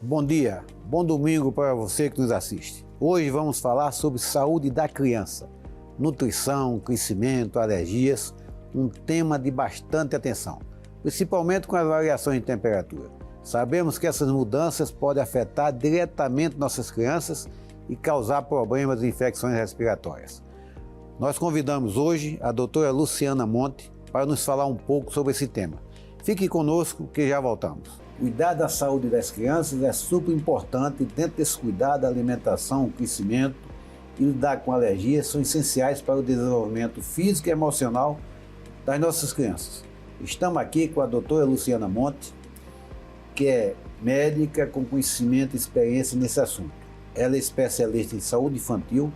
Bom dia, bom domingo para você que nos assiste. Hoje vamos falar sobre saúde da criança, nutrição, crescimento, alergias, um tema de bastante atenção, principalmente com as variações de temperatura. Sabemos que essas mudanças podem afetar diretamente nossas crianças e causar problemas de infecções respiratórias. Nós convidamos hoje a doutora Luciana Monte para nos falar um pouco sobre esse tema. Fique conosco que já voltamos. Cuidar da saúde das crianças é super importante. Dentro desse cuidado, a alimentação, o crescimento e lidar com alergias são essenciais para o desenvolvimento físico e emocional das nossas crianças. Estamos aqui com a doutora Luciana Monte, que é médica com conhecimento e experiência nesse assunto. Ela é especialista em saúde infantil,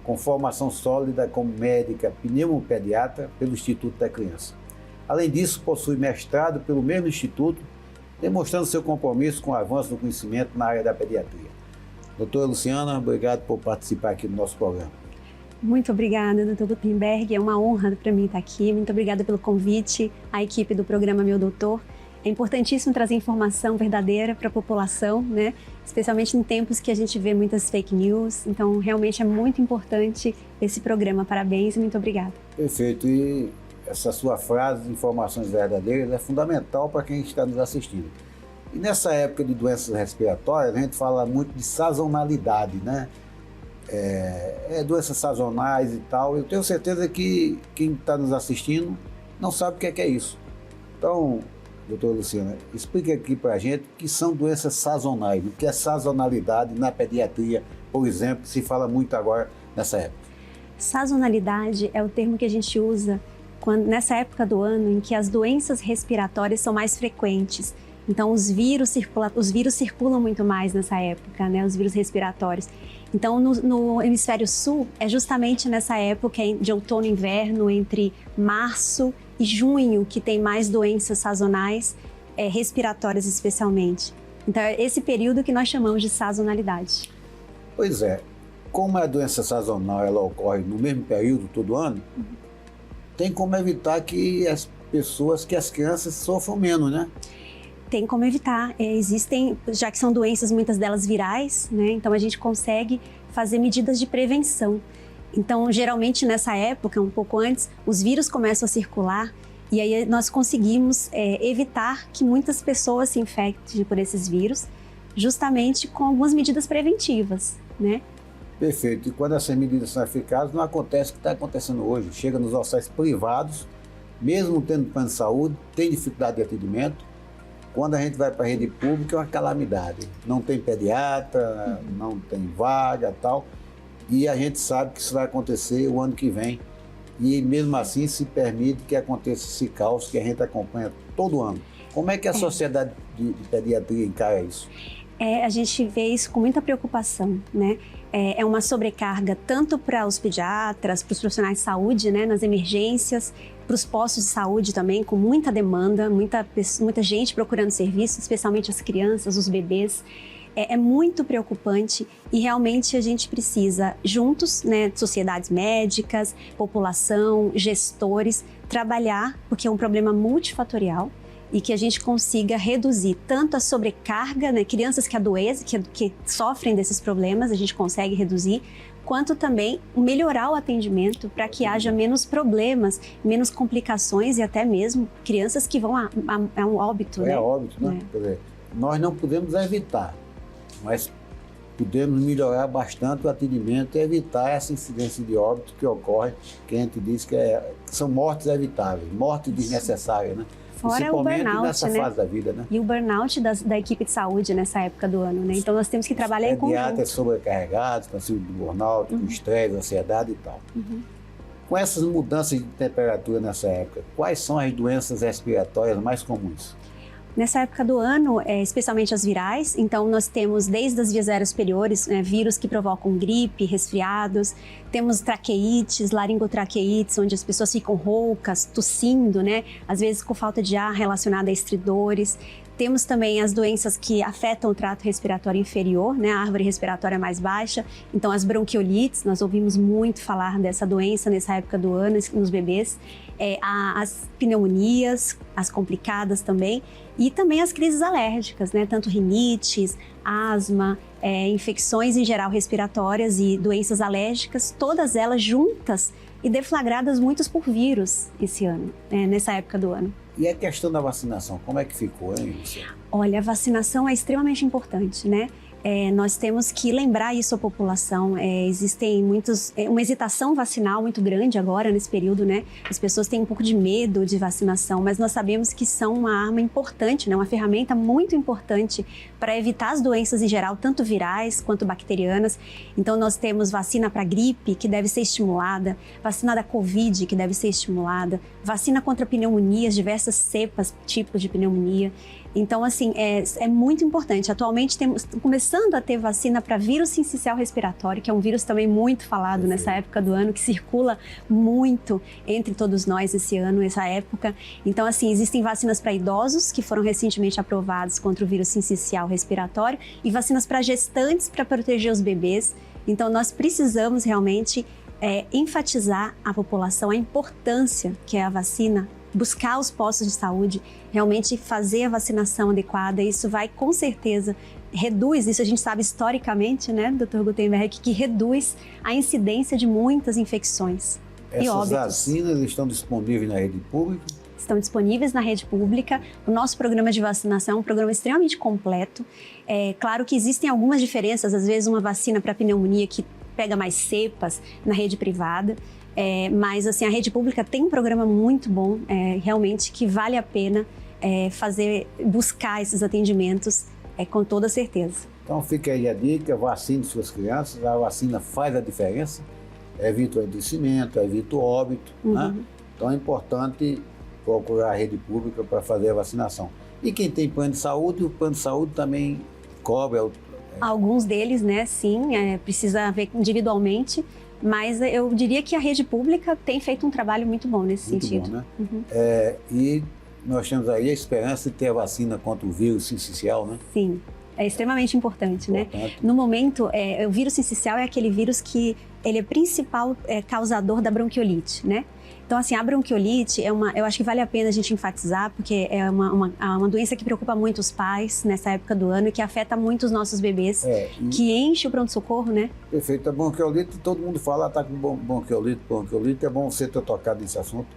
com formação sólida como médica pneumopediatra pelo Instituto da Criança. Além disso, possui mestrado pelo mesmo instituto, demonstrando seu compromisso com o avanço do conhecimento na área da pediatria. Doutora Luciana, obrigado por participar aqui do nosso programa. Muito obrigada, doutor Gutenberg. É uma honra para mim estar aqui. Muito obrigada pelo convite, à equipe do programa Meu Doutor. É importantíssimo trazer informação verdadeira para a população, né? Especialmente em tempos que a gente vê muitas fake news. Então, realmente é muito importante esse programa. Parabéns e muito obrigada. Perfeito. E essa sua frase de informações verdadeiras é fundamental para quem está nos assistindo. E nessa época de doenças respiratórias, a gente fala muito de sazonalidade, né? Doenças sazonais e tal. Eu tenho certeza que quem está nos assistindo não sabe o que é isso. Então, doutora Luciana, explique aqui para a gente o que são doenças sazonais, o que é sazonalidade na pediatria, por exemplo, que se fala muito agora nessa época. Sazonalidade é o termo que a gente usa nessa época do ano em que as doenças respiratórias são mais frequentes. Então, os vírus circulam muito mais nessa época, né? Os vírus respiratórios. Então, no hemisfério sul, é justamente nessa época de outono e inverno, entre março e junho, que tem mais doenças sazonais, respiratórias especialmente. Então, é esse período que nós chamamos de sazonalidade. Pois é. Como a doença sazonal ela ocorre no mesmo período todo ano, tem como evitar que as crianças sofram menos, né? Tem como evitar. Existem, já que são doenças, muitas delas virais, né? Então a gente consegue fazer medidas de prevenção. Então, geralmente nessa época, um pouco antes, os vírus começam a circular e aí nós conseguimos evitar que muitas pessoas se infectem por esses vírus, justamente com algumas medidas preventivas, né? Perfeito. E quando essas medidas são eficazes, não acontece o que está acontecendo hoje. Chega nos hospitais privados, mesmo tendo plano de saúde, tem dificuldade de atendimento. Quando a gente vai para a rede pública, é uma calamidade. Não tem pediatra, não tem vaga e tal. E a gente sabe que isso vai acontecer o ano que vem. E mesmo assim se permite que aconteça esse caos que a gente acompanha todo ano. Como é que a sociedade de pediatria encara isso? A gente vê isso com muita preocupação, né? É uma sobrecarga tanto para os pediatras, para os profissionais de saúde, né, nas emergências, para os postos de saúde também, com muita demanda, muita gente procurando serviço, especialmente as crianças, os bebês. É muito preocupante e realmente a gente precisa, juntos, né, sociedades médicas, população, gestores, trabalhar, porque é um problema multifatorial, e que a gente consiga reduzir tanto a sobrecarga, né, crianças que adoecem, que sofrem desses problemas, a gente consegue reduzir, quanto também melhorar o atendimento para que haja menos problemas, menos complicações e até mesmo crianças que vão a um óbito. É óbito, né? Quer dizer, nós não podemos evitar, mas podemos melhorar bastante o atendimento e evitar essa incidência de óbito que ocorre, que a gente diz que são mortes evitáveis, mortes desnecessárias, né? Fora o burnout, nessa fase da vida, né? E o burnout da equipe de saúde nessa época do ano, né? Então nós temos que trabalhar em conjunto. Pediatras sobrecarregados, com síndrome do burnout, com estresse, ansiedade e tal. Com essas mudanças de temperatura nessa época, quais são as doenças respiratórias mais comuns? Nessa época do ano, especialmente as virais, então nós temos desde as vias aéreas superiores, vírus que provocam gripe, resfriados, temos traqueites, laringotraqueites, onde as pessoas ficam roucas, tossindo, né? Às vezes com falta de ar relacionada a estridores. Temos também as doenças que afetam o trato respiratório inferior, né? A árvore respiratória mais baixa. Então, as bronquiolites, nós ouvimos muito falar dessa doença nessa época do ano nos bebês. As pneumonias, as complicadas também. E também as crises alérgicas, né? Tanto rinites, asma, infecções em geral respiratórias e doenças alérgicas, todas elas juntas e deflagradas muitas por vírus esse ano, nessa época do ano. E a questão da vacinação, como é que ficou, hein, Luciana? Olha, a vacinação é extremamente importante, né? Nós temos que lembrar isso à população. Existem uma hesitação vacinal muito grande agora nesse período, né? As pessoas têm um pouco de medo de vacinação, mas nós sabemos que são uma arma importante, né? Uma ferramenta muito importante para evitar as doenças em geral, tanto virais quanto bacterianas. Então, nós temos vacina para gripe, que deve ser estimulada, vacina da Covid, que deve ser estimulada, vacina contra pneumonias, diversas cepas, tipos de pneumonia. Então, assim, é muito importante. Atualmente, estamos começando a ter vacina para vírus sincicial respiratório, que é um vírus também muito falado nessa época do ano, que circula muito entre todos nós esse ano, essa época. Então, assim, existem vacinas para idosos, que foram recentemente aprovadas contra o vírus sincicial respiratório, e vacinas para gestantes, para proteger os bebês. Então, nós precisamos realmente enfatizar à população a importância que é a vacina, buscar os postos de saúde, realmente fazer a vacinação adequada. Isso vai, com certeza, reduz, isso a gente sabe historicamente, né, Dr. Gutenberg, que reduz a incidência de muitas infecções e óbitos. Essas vacinas estão disponíveis na rede pública? Estão disponíveis na rede pública. O nosso programa de vacinação é um programa extremamente completo. Claro que existem algumas diferenças, às vezes uma vacina para pneumonia que pega mais cepas na rede privada. Mas assim, a rede pública tem um programa muito bom, realmente, que vale a pena buscar esses atendimentos com toda certeza. Então fica aí a dica, vacine suas crianças, a vacina faz a diferença, evita o adoecimento, evita o óbito, né? Então é importante procurar a rede pública para fazer a vacinação. E quem tem plano de saúde, o plano de saúde também cobre. Alguns deles, né, sim, precisa ver individualmente, mas eu diria que a rede pública tem feito um trabalho muito bom nesse sentido. Bom, né? E nós temos aí a esperança de ter a vacina contra o vírus sincicial, né? Sim, é extremamente importante, né? No momento, o vírus sincicial é aquele vírus que ele é principal causador da bronquiolite, né? Então, assim, a bronquiolite eu acho que vale a pena a gente enfatizar, porque é uma doença que preocupa muito os pais nessa época do ano e que afeta muito os nossos bebês, que enche o pronto-socorro, né? Perfeito. A bronquiolite, todo mundo fala, tá com bronquiolite. É bom você ter tocado nesse assunto.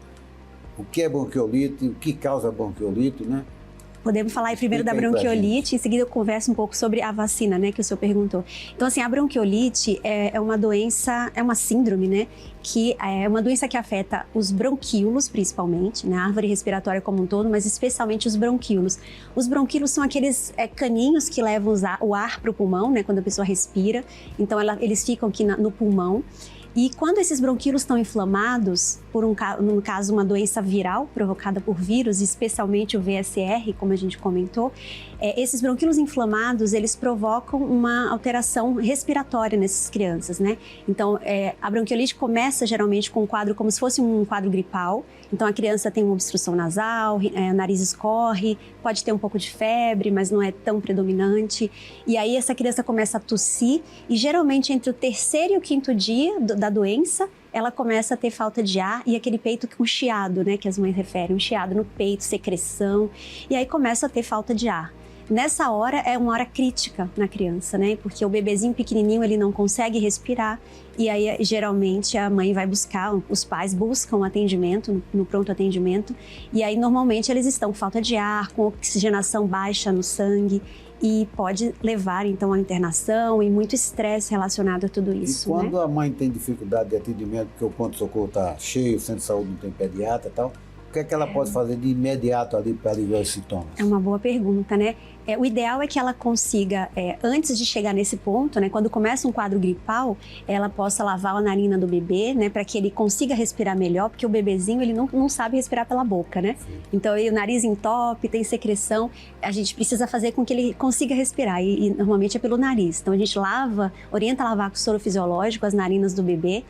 O que é bronquiolite, o que causa bronquiolite, né? Podemos falar aí primeiro da bronquiolite, em seguida eu converso um pouco sobre a vacina, né, que o senhor perguntou. Então, assim, a bronquiolite é uma doença, é uma síndrome, né, que é uma doença que afeta os bronquíolos, principalmente, né, a árvore respiratória como um todo, mas especialmente os bronquíolos. Os bronquíolos são aqueles caninhos que levam o ar para o pulmão, né, quando a pessoa respira. Então, eles ficam aqui no pulmão. E quando esses bronquíolos estão inflamados, no caso uma doença viral provocada por vírus, especialmente o VSR, como a gente comentou, esses bronquíolos inflamados, eles provocam uma alteração respiratória nessas crianças, né? Então, a bronquiolite começa geralmente com um quadro como se fosse um quadro gripal. Então, a criança tem uma obstrução nasal, o nariz escorre, pode ter um pouco de febre, mas não é tão predominante. E aí, essa criança começa a tossir e, geralmente, entre o terceiro e o quinto dia da doença, ela começa a ter falta de ar e aquele peito com chiado, né, que as mães referem, um chiado no peito, secreção, e aí começa a ter falta de ar. Nessa hora é uma hora crítica na criança, né, porque o bebezinho pequenininho ele não consegue respirar e aí geralmente a mãe vai buscar, os pais buscam atendimento, no pronto atendimento, e aí normalmente eles estão com falta de ar, com oxigenação baixa no sangue, e pode levar, então, à internação e muito estresse relacionado a tudo isso. E quando né? a mãe tem dificuldade de atendimento, porque o pronto-socorro está cheio, o centro de saúde não tem pediatra e tal, o que é que ela pode fazer de imediato ali para aliviar os sintomas? É uma boa pergunta, né? O ideal é que ela consiga, antes de chegar nesse ponto, né, quando começa um quadro gripal, ela possa lavar a narina do bebê, né, para que ele consiga respirar melhor, porque o bebezinho ele não sabe respirar pela boca, né? Sim. Então, o nariz entope, tem secreção, a gente precisa fazer com que ele consiga respirar, e normalmente é pelo nariz. Então, a gente orienta a lavar com soro fisiológico as narinas do bebê,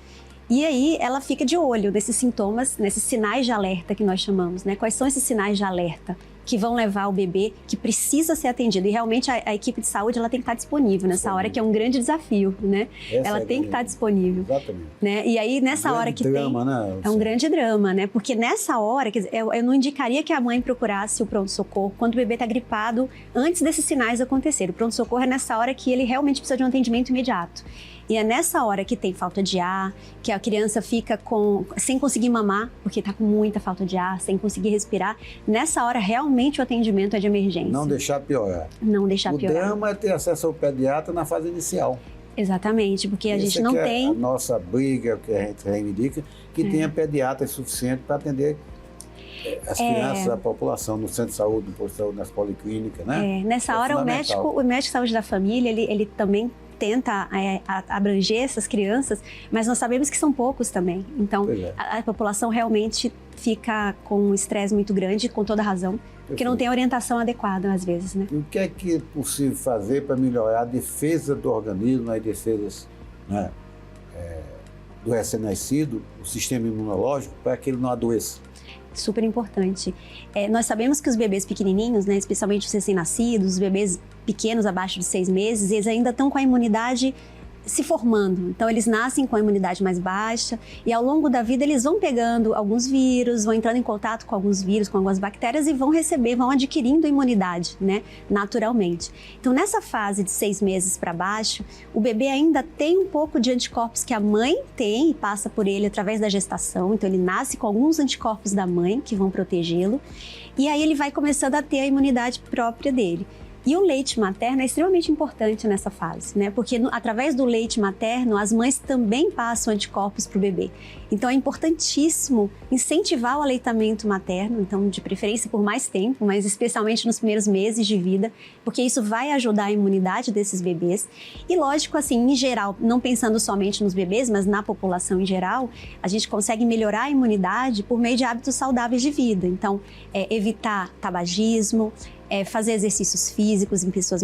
e aí ela fica de olho nesses sintomas, nesses sinais de alerta que nós chamamos, né? Quais são esses sinais de alerta que vão levar o bebê que precisa ser atendido. E realmente a equipe de saúde ela tem que estar disponível nessa hora, que é um grande desafio, né? Ela tem que estar disponível. Exatamente. Né? E aí, nessa hora que drama, né? É um grande drama, né? Porque nessa hora, quer dizer, eu não indicaria que a mãe procurasse o pronto-socorro quando o bebê está gripado, antes desses sinais acontecerem. O pronto-socorro é nessa hora que ele realmente precisa de um atendimento imediato. E é nessa hora que tem falta de ar, que a criança fica sem conseguir mamar, porque está com muita falta de ar, sem conseguir respirar. Nessa hora, realmente o atendimento é de emergência. Não deixar piorar. Não deixar piorar. O drama é ter acesso ao pediatra na fase inicial. Exatamente, porque a gente não tem... a nossa briga, que a gente reivindica, que tenha pediatra suficiente para atender as crianças, a população, no centro de saúde, no posto de saúde, nas policlínicas, né? Nessa hora, o médico de saúde da família, ele também tenta abranger essas crianças, mas nós sabemos que são poucos também. Então, a população realmente fica com um estresse muito grande, com toda razão, porque não tem orientação adequada às vezes, né? E o que é possível fazer para melhorar a defesa do organismo, as defesas, né, do recém-nascido, o sistema imunológico, para que ele não adoeça? Super importante. Nós sabemos que os bebês pequenininhos, né, especialmente os recém-nascidos, os bebês pequenos abaixo de 6 meses, eles ainda estão com a imunidade se formando. Então, eles nascem com a imunidade mais baixa e ao longo da vida eles vão pegando alguns vírus, vão entrando em contato com alguns vírus, com algumas bactérias e vão adquirindo imunidade, né, naturalmente. Então, nessa fase de 6 meses para baixo, o bebê ainda tem um pouco de anticorpos que a mãe tem e passa por ele através da gestação. Então, ele nasce com alguns anticorpos da mãe que vão protegê-lo e aí ele vai começando a ter a imunidade própria dele. E o leite materno é extremamente importante nessa fase, né? Porque através do leite materno, as mães também passam anticorpos para o bebê. Então é importantíssimo incentivar o aleitamento materno, então de preferência por mais tempo, mas especialmente nos primeiros meses de vida, porque isso vai ajudar a imunidade desses bebês. E lógico, assim, em geral, não pensando somente nos bebês, mas na população em geral, a gente consegue melhorar a imunidade por meio de hábitos saudáveis de vida. Então, evitar tabagismo, fazer exercícios físicos em pessoas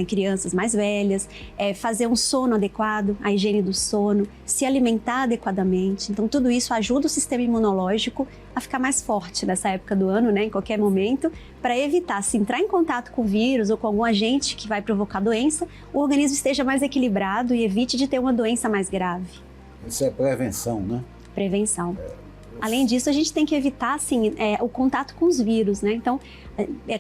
crianças mais velhas, fazer um sono adequado, a higiene do sono, se alimentar adequadamente. Então, tudo isso ajuda o sistema imunológico a ficar mais forte nessa época do ano, né, em qualquer momento, para evitar, se entrar em contato com o vírus ou com algum agente que vai provocar doença, o organismo esteja mais equilibrado e evite de ter uma doença mais grave. Isso é prevenção, né? Prevenção. Além disso, a gente tem que evitar assim, o contato com os vírus, né? Então,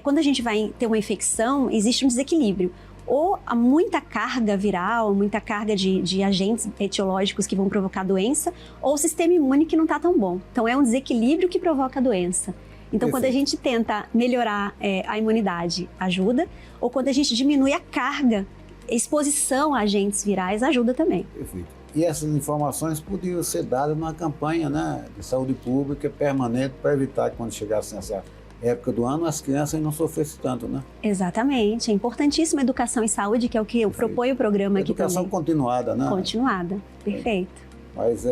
quando a gente vai ter uma infecção, existe um desequilíbrio. Ou há muita carga viral, muita carga de agentes etiológicos que vão provocar doença, ou o sistema imune que não está tão bom. Então, é um desequilíbrio que provoca a doença. Então, quando a gente tenta melhorar a imunidade, ajuda. Ou quando a gente diminui a carga, exposição a agentes virais, ajuda também. Perfeito. E essas informações podiam ser dadas numa campanha, né, de saúde pública permanente para evitar que quando chegasse nessa época do ano as crianças não sofressem tanto, né? Exatamente. É importantíssima a educação em saúde, que é o que eu proponho o programa aqui também. Educação continuada, né? Continuada, perfeito. Mas,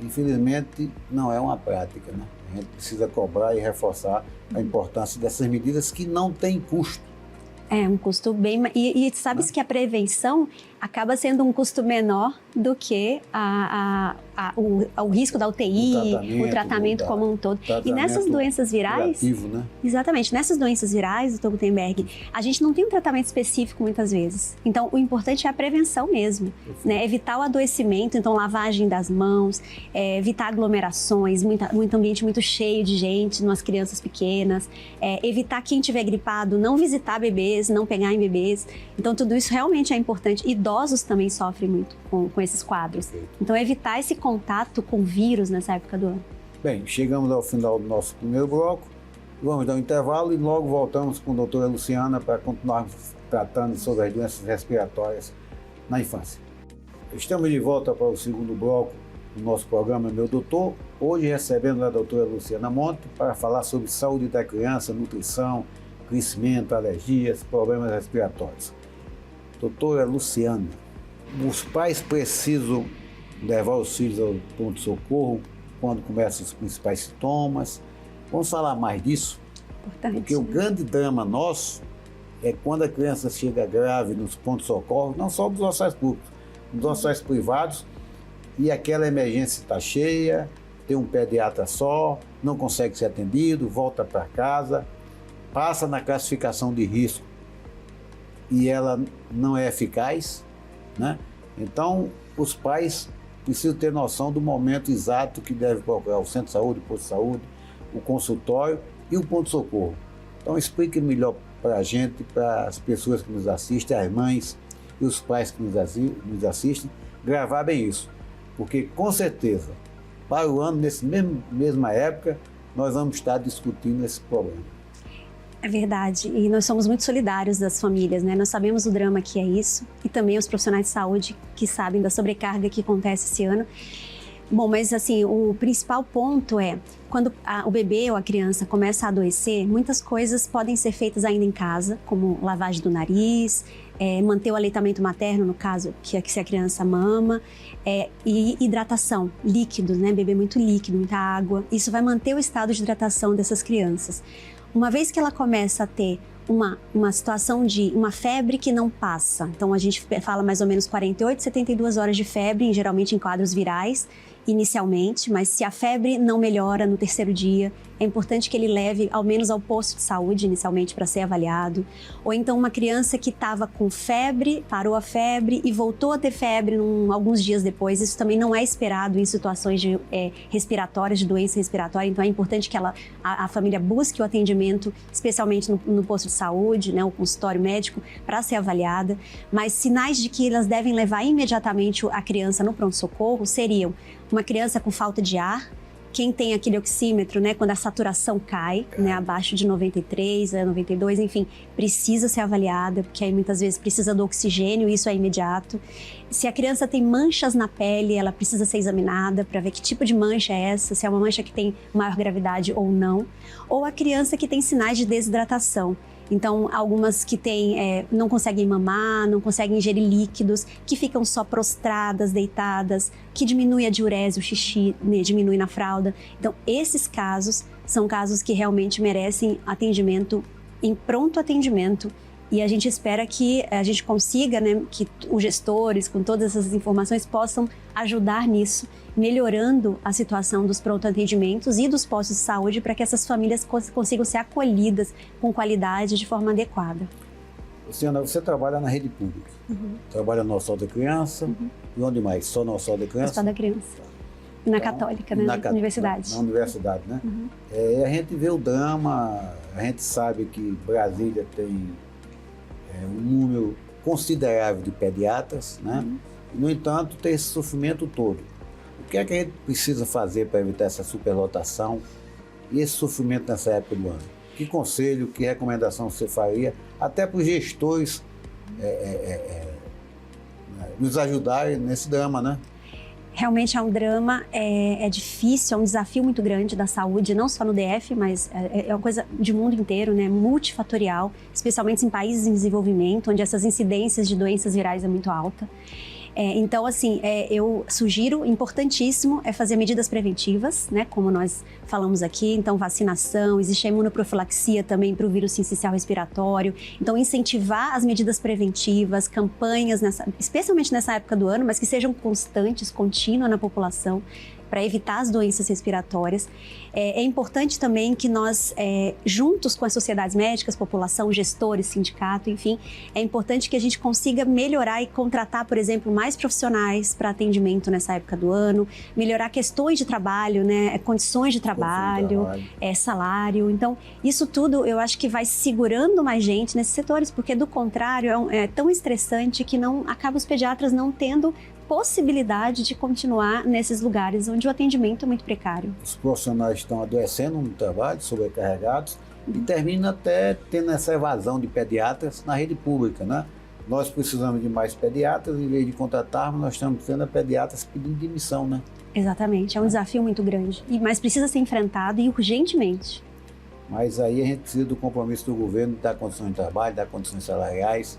infelizmente, não é uma prática, né? A gente precisa cobrar e reforçar a importância dessas medidas que não têm custo. É um custo bem... E sabe-se que a prevenção acaba sendo um custo menor do que o risco da UTI, o tratamento como um todo. E nessas doenças virais... Curativo, né? Exatamente. Nessas doenças virais, Dr. Gutenberg, a gente não tem um tratamento específico muitas vezes. Então, o importante é a prevenção mesmo, né? Evitar o adoecimento, então lavagem das mãos, evitar aglomerações, muito ambiente muito cheio de gente, nas crianças pequenas, evitar quem tiver gripado, não visitar bebês, não pegar em bebês. Então, tudo isso realmente é importante. Idosos também sofrem muito com esses quadros. Perfeito. Então, evitar esse contato com vírus nessa época do ano. Bem, chegamos ao final do nosso primeiro bloco. Vamos dar um intervalo e logo voltamos com a doutora Luciana para continuarmos tratando sobre as doenças respiratórias na infância. Estamos de volta para o segundo bloco do nosso programa Meu Doutor, hoje recebendo a doutora Luciana Monte para falar sobre saúde da criança, nutrição, crescimento, alergias, problemas respiratórios. Doutora Luciana, os pais precisam levar os filhos ao pronto-socorro quando começam os principais sintomas. Vamos falar mais disso? Importante. Porque o grande drama nosso é quando a criança chega grave nos pronto-socorro, não só dos hospitais públicos, nos hospitais privados, e aquela emergência está cheia, tem um pediatra só, não consegue ser atendido, volta para casa. passa na classificação de risco e ela não é eficaz, né? Então, os pais precisam ter noção do momento exato que deve procurar o centro de saúde, o posto de saúde, o consultório e o ponto-socorro. Então, explique melhor para a gente, para as pessoas que nos assistem, as mães e os pais que nos assistem, gravar bem isso. Porque, com certeza, para o ano, nessa mesma época, nós vamos estar discutindo esse problema. É verdade, e nós somos muito solidários das famílias, né? Nós sabemos o drama que é isso, e também os profissionais de saúde que sabem da sobrecarga que acontece esse ano. Bom, mas assim, o principal ponto é, quando o bebê ou a criança começa a adoecer, muitas coisas podem ser feitas ainda em casa, como lavagem do nariz, manter o aleitamento materno, no caso, se a criança mama, e hidratação, líquidos, né? Beber muito líquido, muita água. Isso vai manter o estado de hidratação dessas crianças. Uma vez que ela começa a ter uma situação de uma febre que não passa, então a gente fala mais ou menos 48, 72 horas de febre, geralmente em quadros virais, inicialmente, mas se a febre não melhora no terceiro dia, é importante que ele leve ao menos ao posto de saúde inicialmente para ser avaliado. Ou então uma criança que estava com febre, parou a febre e voltou a ter febre alguns dias depois. Isso também não é esperado em situações respiratórias, de doença respiratória. Então é importante que a família busque o atendimento, especialmente no posto de saúde, né, o consultório médico, para ser avaliada. Mas sinais de que elas devem levar imediatamente a criança no pronto-socorro seriam uma criança com falta de ar. Quem tem aquele oxímetro, né, quando a saturação cai, né, abaixo de 93, 92, enfim, precisa ser avaliada, porque aí muitas vezes precisa do oxigênio, isso é imediato. Se a criança tem manchas na pele, ela precisa ser examinada para ver que tipo de mancha é essa, se é uma mancha que tem maior gravidade ou não. Ou a criança que tem sinais de desidratação. Então, algumas que não conseguem mamar, não conseguem ingerir líquidos, que ficam só prostradas, deitadas, que diminui a diurese, o xixi, né, diminui na fralda. Então, esses casos são casos que realmente merecem atendimento em pronto atendimento. E a gente espera que a gente consiga, né, que os gestores, com todas essas informações, possam ajudar nisso, melhorando a situação dos pronto-atendimentos e dos postos de saúde para que essas famílias consigam ser acolhidas com qualidade de forma adequada. Luciana, você trabalha na rede pública, trabalha no Hospital da Criança, e onde mais? Só no Hospital da Criança? Hospital da Criança. E na Católica, né? Na universidade. Na universidade, né? A gente vê o drama, a gente sabe que Brasília tem um número considerável de pediatras, né? No entanto, tem esse sofrimento todo. O que é que a gente precisa fazer para evitar essa superlotação e esse sofrimento nessa época do ano? Que conselho, que recomendação você faria, até para os gestores nos ajudarem nesse drama, né? Realmente é um drama, é difícil, é um desafio muito grande da saúde, não só no DF, mas é uma coisa de mundo inteiro, né? Multifatorial, especialmente em países em desenvolvimento, onde essas incidências de doenças virais é muito alta. Então, assim, eu sugiro, importantíssimo, fazer medidas preventivas, né, como nós falamos aqui. Então, vacinação, existe a imunoprofilaxia também para o vírus sincicial respiratório. Então, incentivar as medidas preventivas, campanhas, especialmente nessa época do ano, mas que sejam constantes, contínuas na população, para evitar as doenças respiratórias. É importante também que nós, juntos com as sociedades médicas, população, gestores, sindicato, enfim, é importante que a gente consiga melhorar e contratar, por exemplo, mais profissionais para atendimento nessa época do ano, melhorar questões de trabalho, né, condições de trabalho, salário. Então, isso tudo eu acho que vai segurando mais gente nesses setores, porque do contrário é tão estressante que acaba os pediatras não tendo possibilidade de continuar nesses lugares onde o atendimento é muito precário. Os profissionais estão adoecendo no trabalho, sobrecarregados, e termina até tendo essa evasão de pediatras na rede pública, né? Nós precisamos de mais pediatras, em vez de contratarmos, nós estamos tendo pediatras pedindo demissão, né? Exatamente, é um desafio muito grande, mas precisa ser enfrentado e urgentemente. Mas aí a gente precisa do compromisso do governo, dar condições de trabalho, dar condições salariais,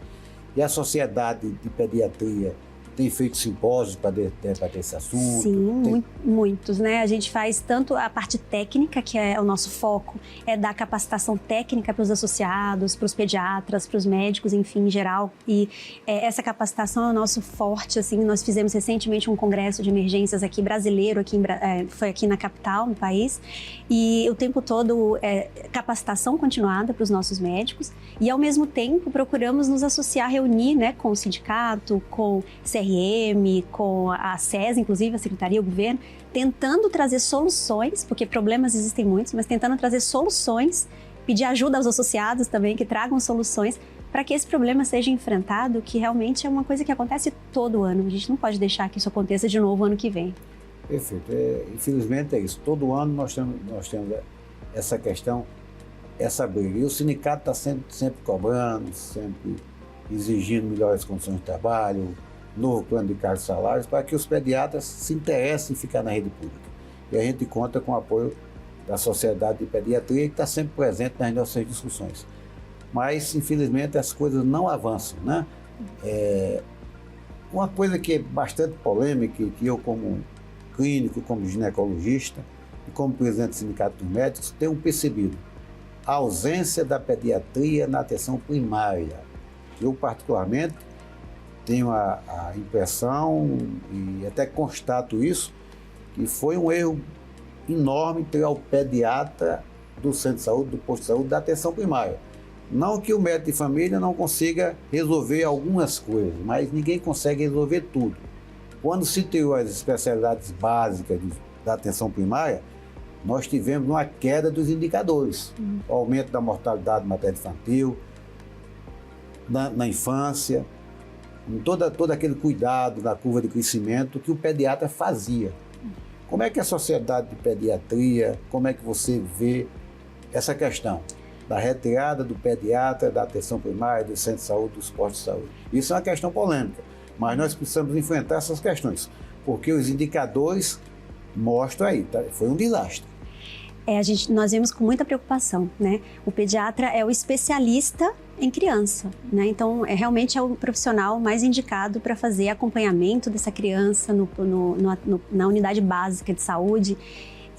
e a sociedade de pediatria tem feito simpósios para debater esse assunto? Sim, muitos, né? A gente faz tanto a parte técnica, que é o nosso foco, é dar capacitação técnica para os associados, para os pediatras, para os médicos, enfim, em geral. E essa capacitação é o nosso forte, assim. Nós fizemos recentemente um congresso de emergências aqui brasileiro, foi aqui na capital, no país. E o tempo todo capacitação continuada para os nossos médicos. E, ao mesmo tempo, procuramos nos associar, reunir, né, com o sindicato, com CRM, com a SES, inclusive a Secretaria, o Governo, tentando trazer soluções, porque problemas existem muitos, mas tentando trazer soluções, pedir ajuda aos associados também, que tragam soluções para que esse problema seja enfrentado, que realmente é uma coisa que acontece todo ano. A gente não pode deixar que isso aconteça de novo ano que vem. Perfeito. Infelizmente é isso. Todo ano nós temos essa questão, essa briga. E o sindicato está sempre cobrando, sempre exigindo melhores condições de trabalho, novo plano de cargos e salários, para que os pediatras se interessem em ficar na rede pública. E a gente conta com o apoio da Sociedade de Pediatria, que está sempre presente nas nossas discussões. Mas, infelizmente, as coisas não avançam, né? Uma coisa que é bastante polêmica, e que eu, como clínico, como ginecologista e como presidente do Sindicato dos Médicos, tenho percebido a ausência da pediatria na atenção primária. Eu, particularmente, tenho a impressão, e até constato isso, que foi um erro enorme tirar o pediatra do centro de saúde, do posto de saúde, da atenção primária. Não que o médico de família não consiga resolver algumas coisas, mas ninguém consegue resolver tudo. Quando se tirou as especialidades básicas da atenção primária, nós tivemos uma queda dos indicadores. O aumento da mortalidade materno-infantil, na infância, todo aquele cuidado da curva de crescimento que o pediatra fazia. Como é que a Sociedade de Pediatria, como é que você vê essa questão da retirada do pediatra, da atenção primária, do centro de saúde, dos postos de saúde? Isso é uma questão polêmica, mas nós precisamos enfrentar essas questões, porque os indicadores mostram aí, foi um desastre. Nós vemos com muita preocupação, né? O pediatra é o especialista em criança, né? Então, realmente é o profissional mais indicado para fazer acompanhamento dessa criança na unidade básica de saúde.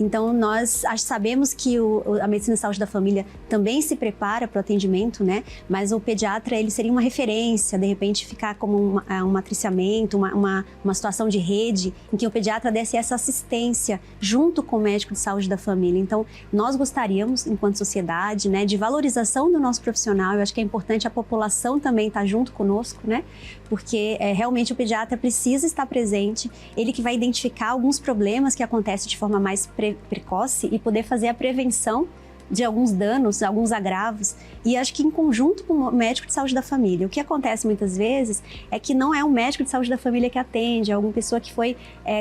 Então, nós sabemos que a medicina de saúde da família também se prepara para o atendimento, né? Mas o pediatra, ele seria uma referência, de repente ficar como um matriciamento, uma situação de rede, em que o pediatra desse essa assistência junto com o médico de saúde da família. Então, nós gostaríamos, enquanto sociedade, né, de valorização do nosso profissional. Eu acho que é importante a população também estar junto conosco, né? Porque realmente o pediatra precisa estar presente, ele que vai identificar alguns problemas que acontecem de forma mais precoce e poder fazer a prevenção de alguns danos, alguns agravos, e acho que em conjunto com o médico de saúde da família. O que acontece muitas vezes é que não é um médico de saúde da família que atende, é alguma pessoa que foi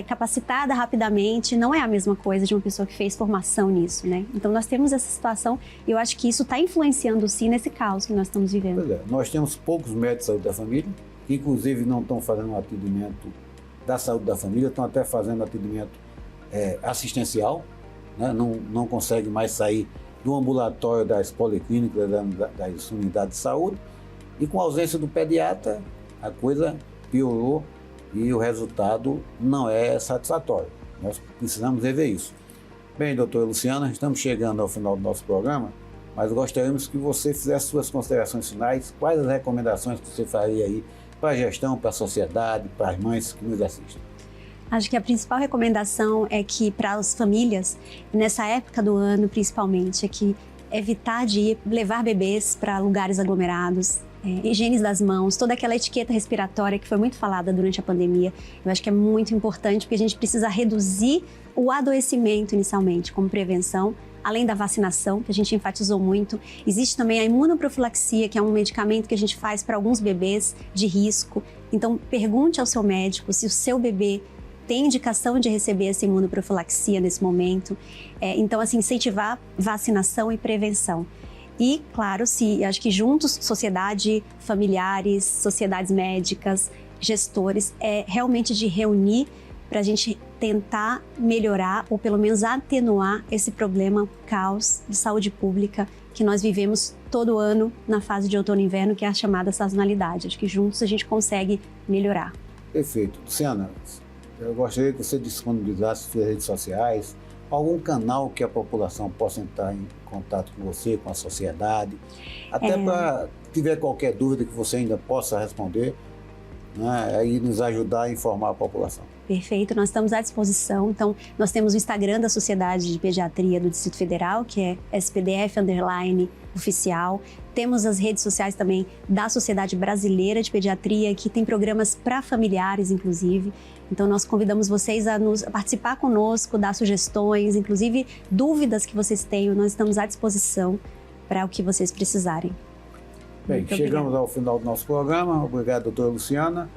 capacitada rapidamente, não é a mesma coisa de uma pessoa que fez formação nisso, né? Então nós temos essa situação e eu acho que isso está influenciando sim nesse caos que nós estamos vivendo. Pois é, nós temos poucos médicos de saúde da família, que inclusive não estão fazendo um atendimento da saúde da família, estão até fazendo atendimento assistencial, né? Não consegue mais sair do ambulatório das policlínicas, das unidades de saúde, e com a ausência do pediatra, a coisa piorou e o resultado não é satisfatório. Nós precisamos rever isso. Bem, doutora Luciana, estamos chegando ao final do nosso programa, mas gostaríamos que você fizesse suas considerações finais. Quais as recomendações que você faria aí para a gestão, para a sociedade, para as mães que nos assistem? Acho que a principal recomendação é que para as famílias, nessa época do ano principalmente, é que evitar de levar bebês para lugares aglomerados, higiene das mãos, toda aquela etiqueta respiratória que foi muito falada durante a pandemia. Eu acho que é muito importante porque a gente precisa reduzir o adoecimento inicialmente como prevenção, além da vacinação, que a gente enfatizou muito. Existe também a imunoprofilaxia, que é um medicamento que a gente faz para alguns bebês de risco. Então, pergunte ao seu médico se o seu bebê tem indicação de receber essa imunoprofilaxia nesse momento. Então, assim, incentivar vacinação e prevenção. E, claro, acho que juntos, sociedade, familiares, sociedades médicas, gestores, realmente de reunir para a gente tentar melhorar ou pelo menos atenuar esse problema, caos de saúde pública que nós vivemos todo ano na fase de outono e inverno, que é a chamada sazonalidade. Acho que juntos a gente consegue melhorar. Perfeito. Luciana, eu gostaria que você disponibilizasse suas redes sociais, algum canal que a população possa entrar em contato com você, com a sociedade, até para tiver qualquer dúvida que você ainda possa responder, né, aí nos ajudar a informar a população. Perfeito, nós estamos à disposição. Então, nós temos o Instagram da Sociedade de Pediatria do Distrito Federal, que é SPDF_oficial. Temos as redes sociais também da Sociedade Brasileira de Pediatria, que tem programas para familiares, inclusive. Então, nós convidamos vocês a participar conosco, dar sugestões, inclusive dúvidas que vocês tenham. Nós estamos à disposição para o que vocês precisarem. Bem, chegamos ao final do nosso programa. Obrigado, doutora Luciana.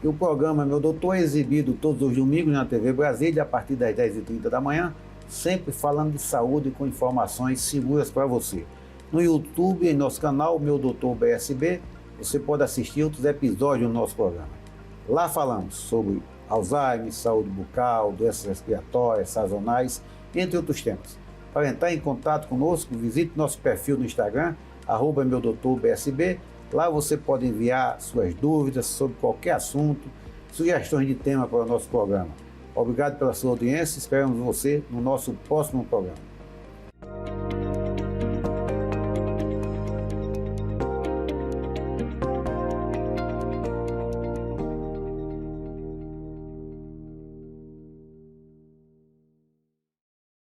E o programa Meu Doutor é exibido todos os domingos na TV Brasília, a partir das 10h30 da manhã, sempre falando de saúde com informações seguras para você. No YouTube, em nosso canal Meu Doutor BSB, você pode assistir outros episódios do nosso programa. Lá falamos sobre Alzheimer, saúde bucal, doenças respiratórias, sazonais, entre outros temas. Para entrar em contato conosco, visite nosso perfil no Instagram, @meudoutorbsb. Lá você pode enviar suas dúvidas sobre qualquer assunto, sugestões de tema para o nosso programa. Obrigado pela sua audiência, esperamos você no nosso próximo programa.